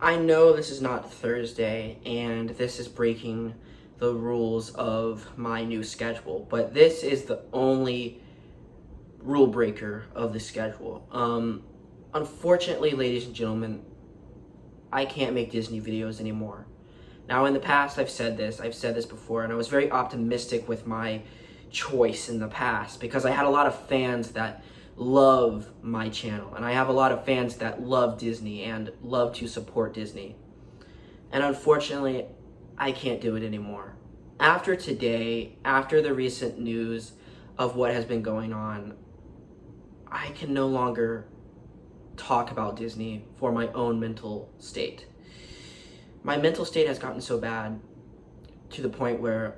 I know this is not Thursday, and this is breaking the rules of my new schedule, but this is the only rule breaker of the schedule. Unfortunately, ladies and gentlemen, I can't make Disney videos anymore. Now, in the past, I've said this before, and I was very optimistic with my choice in the past because I had a lot of fans that love my channel, and I have a lot of fans that love Disney and love to support Disney. And unfortunately, I can't do it anymore. After today, after the recent news of what has been going on, I can no longer talk about Disney for my own mental state. My mental state has gotten so bad to the point where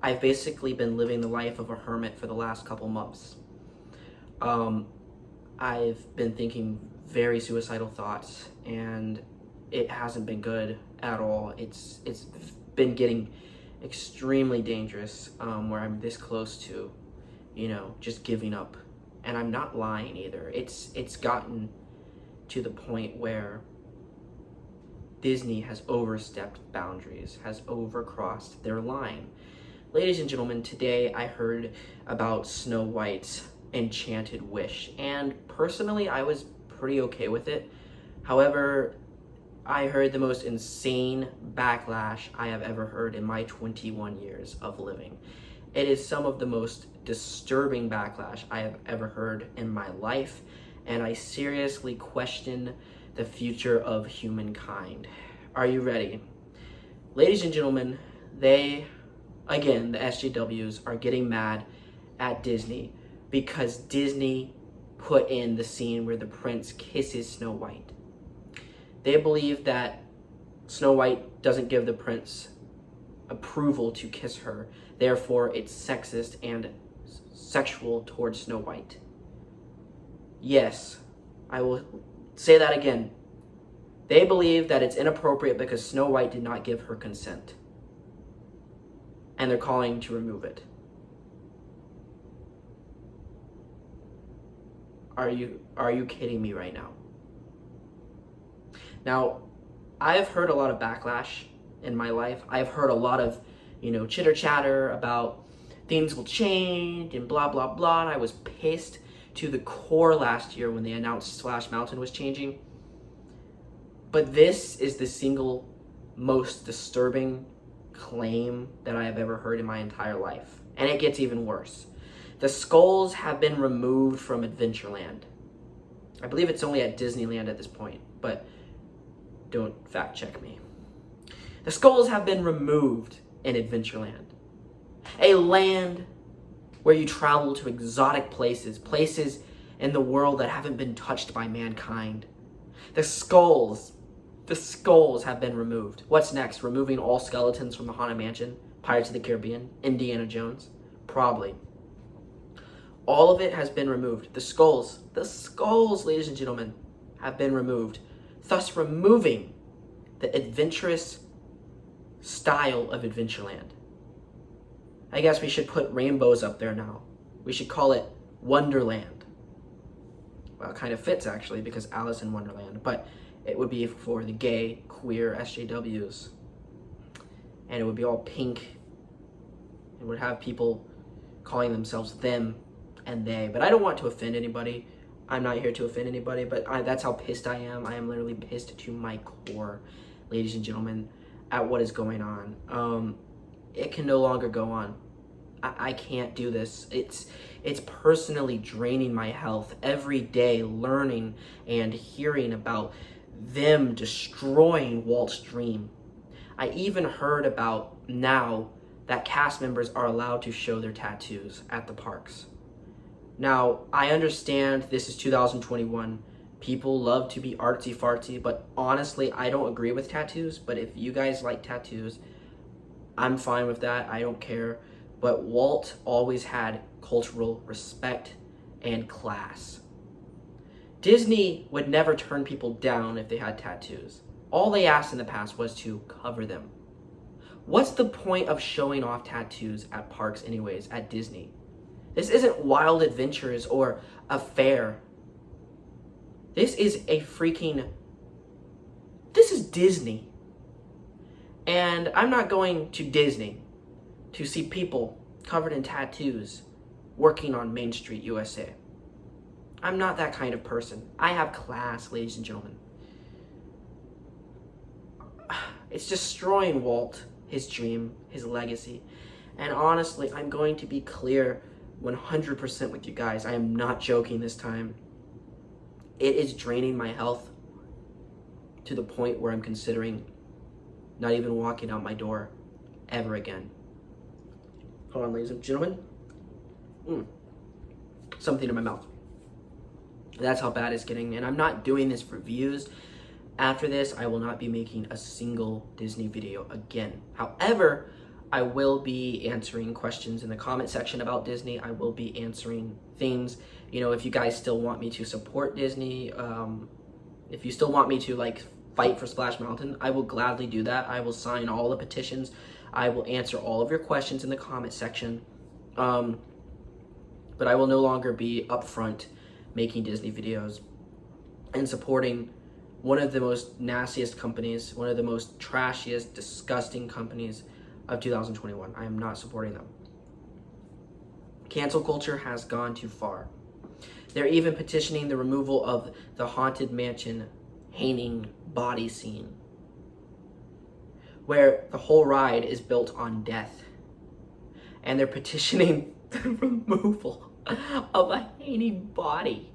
I've basically been living the life of a hermit for the last couple months. I've been thinking very suicidal thoughts, and it hasn't been good at all. It's been getting extremely dangerous, where I'm this close to, just giving up. And I'm not lying either. It's gotten to the point where Disney has overstepped boundaries, has overcrossed their line. Ladies and gentlemen, today I heard about Snow White's Enchanted Wish, and personally I was pretty okay with it. However, I heard the most insane backlash I have ever heard in my 21 years of living. It is some of the most disturbing backlash I have ever heard in my life, and I seriously question the future of humankind. Are you ready? Ladies and gentlemen, the SJWs are getting mad at Disney because Disney put in the scene where the prince kisses Snow White. They believe that Snow White doesn't give the prince approval to kiss her, therefore it's sexist and sexual towards Snow White. Yes, I will say that again. They believe that it's inappropriate because Snow White did not give her consent, and they're calling to remove it. Are you kidding me right now? Now, I've heard a lot of backlash in my life. I've heard a lot of, chitter chatter about things will change and blah, blah, blah. And I was pissed to the core last year when they announced Splash Mountain was changing. But this is the single most disturbing claim that I have ever heard in my entire life. And it gets even worse. The skulls have been removed from Adventureland. I believe it's only at Disneyland at this point, but don't fact check me. The skulls have been removed in Adventureland, a land where you travel to exotic places in the world that haven't been touched by mankind. The skulls have been removed. What's next? Removing all skeletons from the Haunted Mansion, Pirates of the Caribbean, Indiana Jones? Probably. All of it has been removed. The skulls, ladies and gentlemen, have been removed, thus removing the adventurous style of Adventureland. I guess we should put rainbows up there now. We should call it Wonderland. Well, it kind of fits actually because Alice in Wonderland, but it would be for the gay, queer SJWs. And it would be all pink. It would have people calling themselves them and they. But I don't want to offend anybody. I'm not here to offend anybody, but that's how pissed I am. I am literally pissed to my core, ladies and gentlemen, at what is going on. It can no longer go on. I can't do this. It's personally draining my health every day, learning and hearing about them destroying Walt's dream. I even heard about now that cast members are allowed to show their tattoos at the parks. Now, I understand this is 2021. People love to be artsy-fartsy, but honestly, I don't agree with tattoos. But if you guys like tattoos, I'm fine with that. I don't care. But Walt always had cultural respect and class. Disney would never turn people down if they had tattoos. All they asked in the past was to cover them. What's the point of showing off tattoos at parks anyways, at Disney? This isn't Wild Adventures or a fair. This is This is Disney. And I'm not going to Disney to see people covered in tattoos working on Main Street, USA. I'm not that kind of person. I have class, ladies and gentlemen. It's destroying Walt, his dream, his legacy. And honestly, I'm going to be clear 100% with you guys. I am not joking this time. It is draining my health to the point where I'm considering not even walking out my door ever again. Hold on, ladies and gentlemen. Something in my mouth. That's how bad it's getting. And I'm not doing this for views. After this, I will not be making a single Disney video again. However, I will be answering questions in the comment section about Disney. I will be answering things. You know, if you guys still want me to support Disney, if you still want me to like fight for Splash Mountain, I will gladly do that. I will sign all the petitions. I will answer all of your questions in the comment section. But I will no longer be upfront making Disney videos and supporting one of the most nastiest companies, one of the most trashiest, disgusting companies of 2021. I am not supporting them. Cancel culture has gone too far. They're even petitioning the removal of the Haunted Mansion hanging body scene, where the whole ride is built on death. And they're petitioning the removal of a hanging body,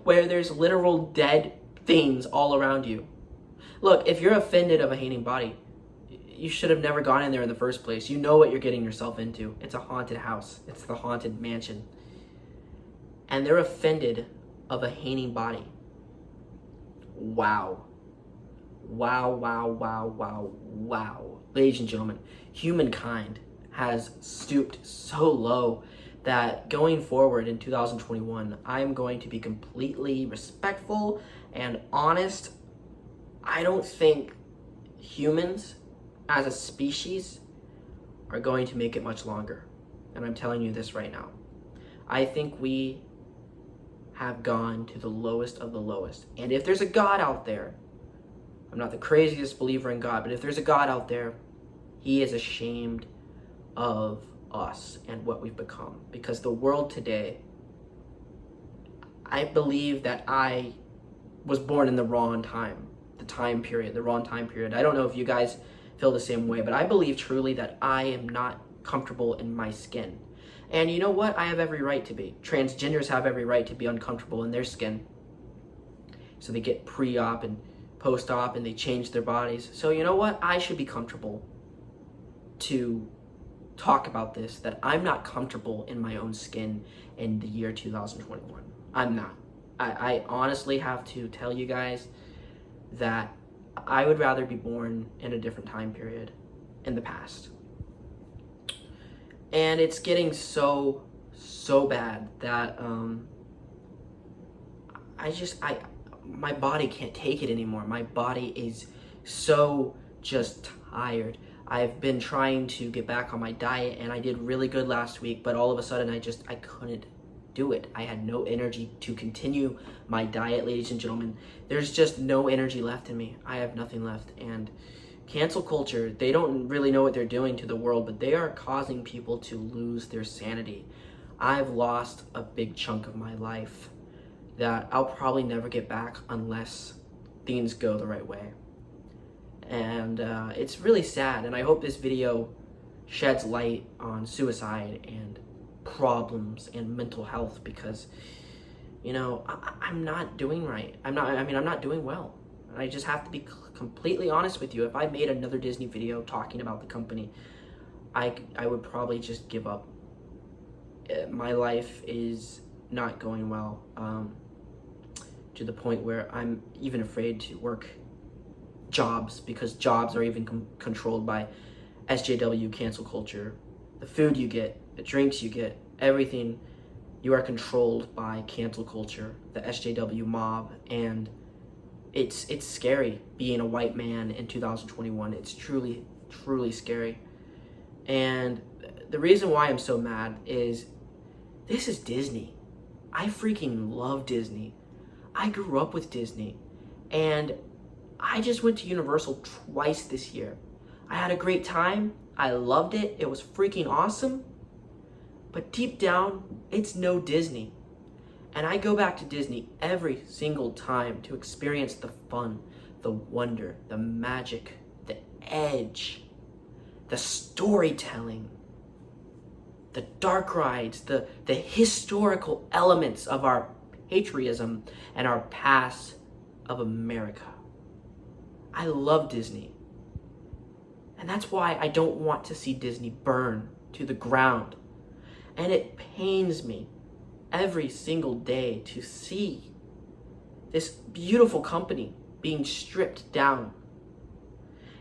where there's literal dead things all around you. Look, if you're offended of a hanging body, you should have never gone in there in the first place. You know what you're getting yourself into. It's a haunted house. It's the Haunted Mansion. And they're offended of a hanging body. Wow. Wow, wow, wow, wow, wow. Ladies and gentlemen, humankind has stooped so low that going forward in 2021, I'm going to be completely respectful and honest. I don't think humans as a species are going to make it much longer. And I'm telling you this right now. I think we have gone to the lowest of the lowest. And if there's a God out there, I'm not the craziest believer in God, but if there's a God out there, he is ashamed of us and what we've become. Because the world today, I believe that I was born in the wrong time, the wrong time period. I don't know if you guys feel the same way, but I believe truly that I am not comfortable in my skin. And you know what? I have every right to be. Transgenders have every right to be uncomfortable in their skin. So they get pre-op and post-op and they change their bodies. So you know what? I should be comfortable to talk about this, that I'm not comfortable in my own skin in the year 2021. I'm not. I honestly have to tell you guys that I would rather be born in a different time period in the past. And it's getting so bad that my body can't take it anymore. My body is so just tired. I've been trying to get back on my diet and I did really good last week, but all of a sudden I couldn't do it. I had no energy to continue my diet, ladies and gentlemen. There's just no energy left in me. I have nothing left. And cancel culture, they don't really know what they're doing to the world, but they are causing people to lose their sanity. I've lost a big chunk of my life that I'll probably never get back unless things go the right way. And it's really sad, and I hope this video sheds light on suicide and problems and mental health, because you know I'm not doing right. I'm not doing well. I just have to be completely honest with you. If I made another Disney video talking about the company, I would probably just give up. My life is not going well, to the point where I'm even afraid to work jobs, because jobs are even controlled by SJW cancel culture. The food you get, the drinks you get, everything, you are controlled by cancel culture, the SJW mob. And it's scary being a white man in 2021. It's truly scary. And the reason why I'm so mad is this is Disney. I freaking love Disney. I grew up with Disney, and I just went to Universal twice this year. I had a great time. I loved it. It was freaking awesome. But deep down, it's no Disney. And I go back to Disney every single time to experience the fun, the wonder, the magic, the edge, the storytelling, the dark rides, the historical elements of our patriotism and our past of America. I love Disney. And that's why I don't want to see Disney burn to the ground. And it pains me every single day to see this beautiful company being stripped down.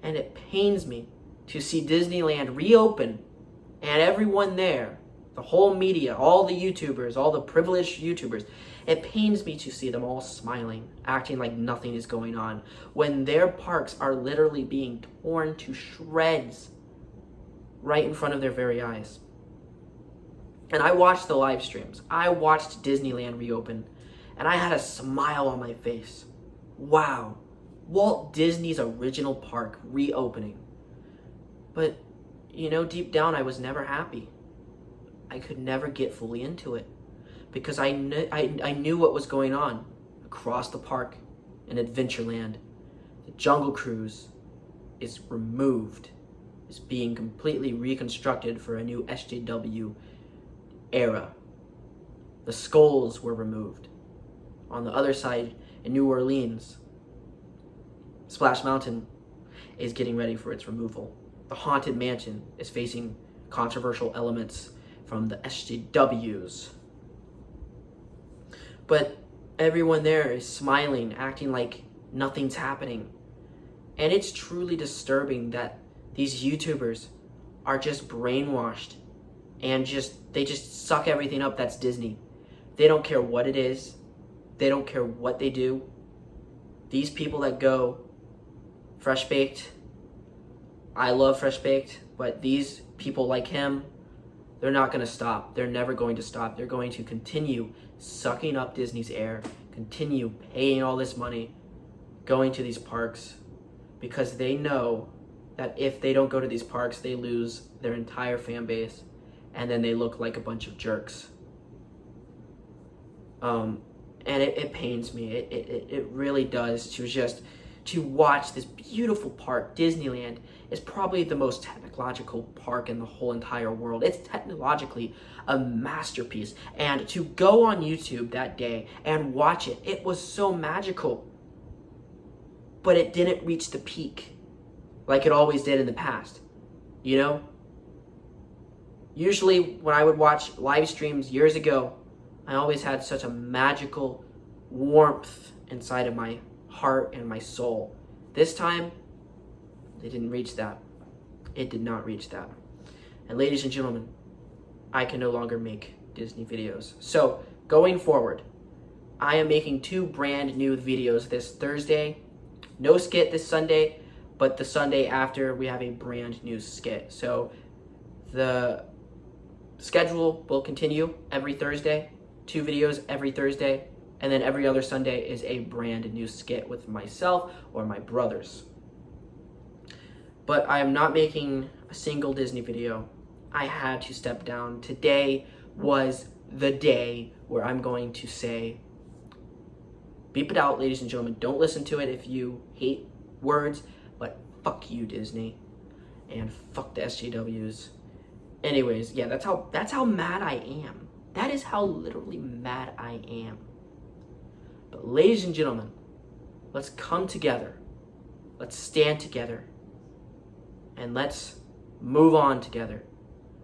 And it pains me to see Disneyland reopen and everyone there, the whole media, all the YouTubers, all the privileged YouTubers, it pains me to see them all smiling, acting like nothing is going on, when their parks are literally being torn to shreds right in front of their very eyes. And I watched the live streams. I watched Disneyland reopen, and I had a smile on my face. Wow, Walt Disney's original park reopening. But, deep down I was never happy. I could never get fully into it because I knew what was going on across the park in Adventureland. The Jungle Cruise is removed, is being completely reconstructed for a new SJW era. The skulls were removed. On the other side, in New Orleans, Splash Mountain is getting ready for its removal. The Haunted Mansion is facing controversial elements from the SJWs. But everyone there is smiling, acting like nothing's happening. And it's truly disturbing that these YouTubers are just brainwashed and they just suck everything up that's Disney. They don't care what it is. They don't care what they do. These people that go Fresh Baked, I love Fresh Baked, but these people like him, they're not going to stop. They're never going to stop. They're going to continue sucking up Disney's air, continue paying all this money, going to these parks, because they know that if they don't go to these parks, they lose their entire fan base, and then they look like a bunch of jerks. And it pains me. It really does to watch this beautiful park. Disneyland is probably the most technological park in the whole entire world. It's technologically a masterpiece. And to go on YouTube that day and watch it, it was so magical. But it didn't reach the peak like it always did in the past. Usually when I would watch live streams years ago, I always had such a magical warmth inside of my heart and my soul. This time, they didn't reach that. It did not reach that. And ladies and gentlemen, I can no longer make Disney videos. So, going forward, I am making 2 brand new videos this Thursday. No skit this Sunday, but the Sunday after, we have a brand new skit. So, the schedule will continue every Thursday. 2 videos every Thursday, and then every other Sunday is a brand new skit with myself or my brothers. But I am not making a single Disney video. I had to step down. Today was the day where I'm going to say, beep it out, ladies and gentlemen. Don't listen to it if you hate words, but fuck you, Disney, and fuck the SJWs. Anyways, yeah, that's how mad I am. That is how literally mad I am. But ladies and gentlemen, let's come together. Let's stand together. And let's move on together.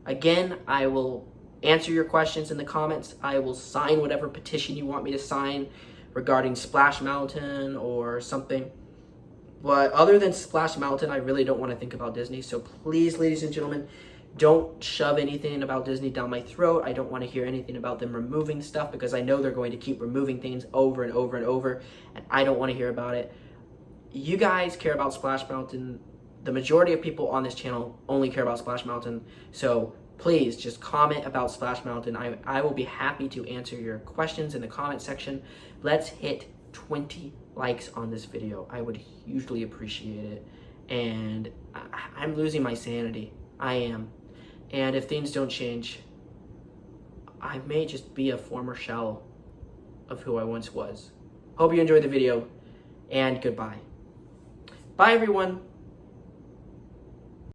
Again, I will answer your questions in the comments. I will sign whatever petition you want me to sign regarding Splash Mountain or something. But other than Splash Mountain, I really don't want to think about Disney. So please, ladies and gentlemen, don't shove anything about Disney down my throat. I don't want to hear anything about them removing stuff because I know they're going to keep removing things over and over and over, and I don't want to hear about it. You guys care about Splash Mountain. The majority of people on this channel only care about Splash Mountain, so please just comment about Splash Mountain. I will be happy to answer your questions in the comment section. Let's hit 20 likes on this video. I would hugely appreciate it. And I'm losing my sanity. I am. And if things don't change, I may just be a former shell of who I once was. Hope you enjoyed the video, and goodbye. Bye, everyone.